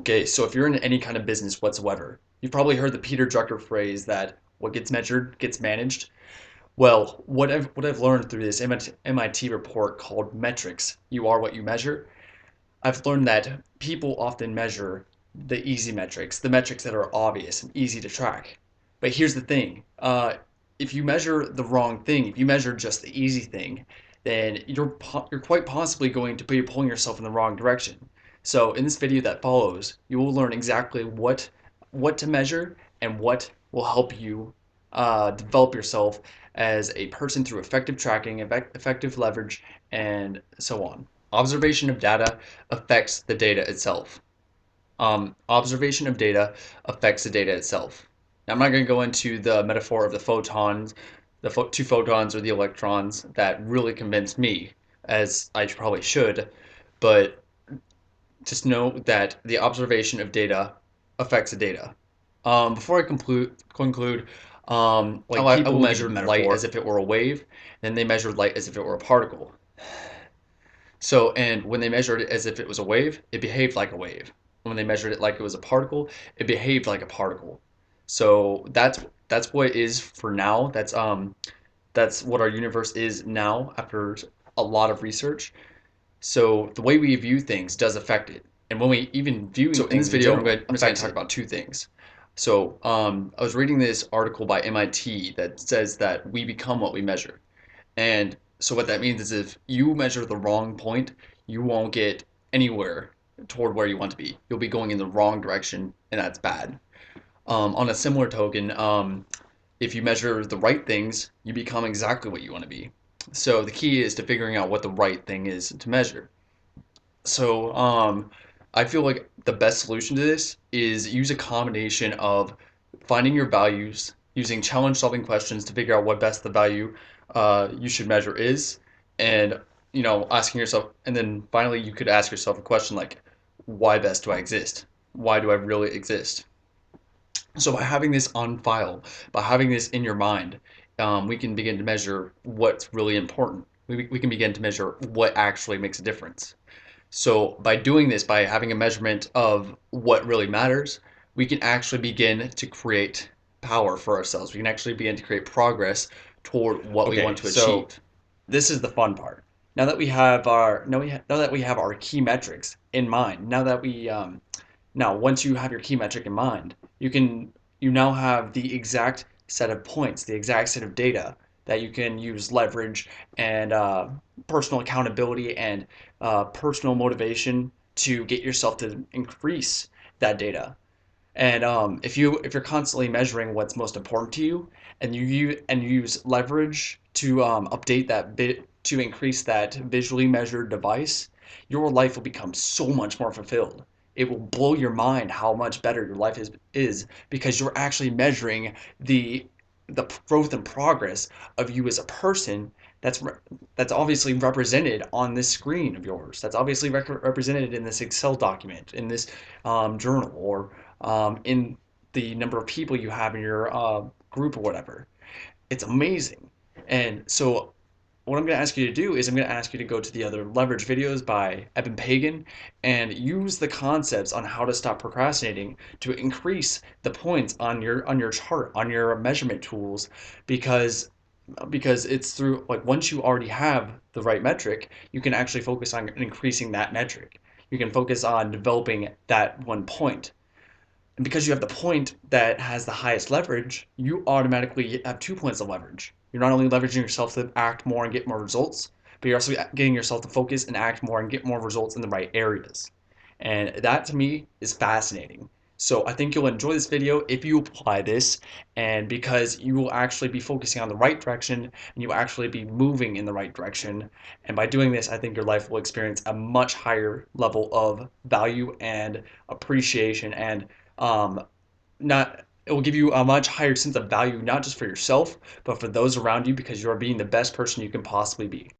Okay, so if you're in any kind of business whatsoever, you've probably heard the Peter Drucker phrase that what gets measured gets managed. Well, what I've learned through this MIT report called Metrics, You Are What You Measure, I've learned that people often measure the easy metrics, the metrics that are obvious and easy to track. But here's the thing, if you measure the wrong thing, if you measure just the easy thing, then you're quite possibly going to be pulling yourself in the wrong direction. So in this video that follows, you will learn exactly what to measure and what will help you develop yourself as a person through effective tracking, effective leverage, and so on. Observation of data affects the data itself. Observation of data affects the data itself. Now, I'm not going to go into the metaphor of the photons, two photons or the electrons that really convinced me, as I probably should, but just know that the observation of data affects the data. Before I conclude, like people measured light as if it were a wave, then they measured light as if it were a particle. So, and when they measured it as if it was a wave, it behaved like a wave. When they measured it like it was a particle, it behaved like a particle. So that's what it is for now. That's what our universe is now after a lot of research. So the way we view things does affect it. And when we even view things in this video, I'm just going to talk about two things. So I was reading this article by MIT that says that we become what we measure. And so what that means is if you measure the wrong point, you won't get anywhere toward where you want to be. You'll be going in the wrong direction, and that's bad. On a similar token, if you measure the right things, you become exactly what you want to be. So the key is to figuring out what the right thing is to measure. So I feel like the best solution to this is use a combination of finding your values, using challenge solving questions to figure out what best the value you should measure is, and asking yourself, and then finally you could ask yourself a question like, why best do I exist? Why do I really exist? So by having this on file, by having this in your mind, we can begin to measure what's really important. We can begin to measure what actually makes a difference. So by doing this, by having a measurement of what really matters, we can actually begin to create power for ourselves. We can actually begin to create progress toward what we want to achieve. This is the fun part. Now that we have our key metrics in mind, now once you have your key metric in mind, you now have the exact set of points, the exact set of data that you can use leverage and personal accountability and personal motivation to get yourself to increase that data. And if you're constantly measuring what's most important to you, and you use leverage to update that bit to increase that visually measured device, your life will become so much more fulfilled. It will blow your mind how much better your life is because you're actually measuring the the growth and progress of you as a person that's obviously represented on this screen of yours. That's obviously represented in this Excel document, in this journal, or in the number of people you have in your group or whatever. It's amazing. And so what I'm going to ask you to do is I'm going to ask you to go to the other leverage videos by Eben Pagan and use the concepts on how to stop procrastinating to increase the points on your chart, on your measurement tools, because it's through, like, once you already have the right metric, you can actually focus on increasing that metric. You can focus on developing that one point. And because you have the point that has the highest leverage, you automatically have 2 points of leverage. You're not only leveraging yourself to act more and get more results, but you're also getting yourself to focus and act more and get more results in the right areas. And that to me is fascinating. So I think you'll enjoy this video if you apply this, and because you will actually be focusing on the right direction and you will actually be moving in the right direction. And by doing this, I think your life will experience a much higher level of value and appreciation, and not it will give you a much higher sense of value, not just for yourself, but for those around you, because you are being the best person you can possibly be.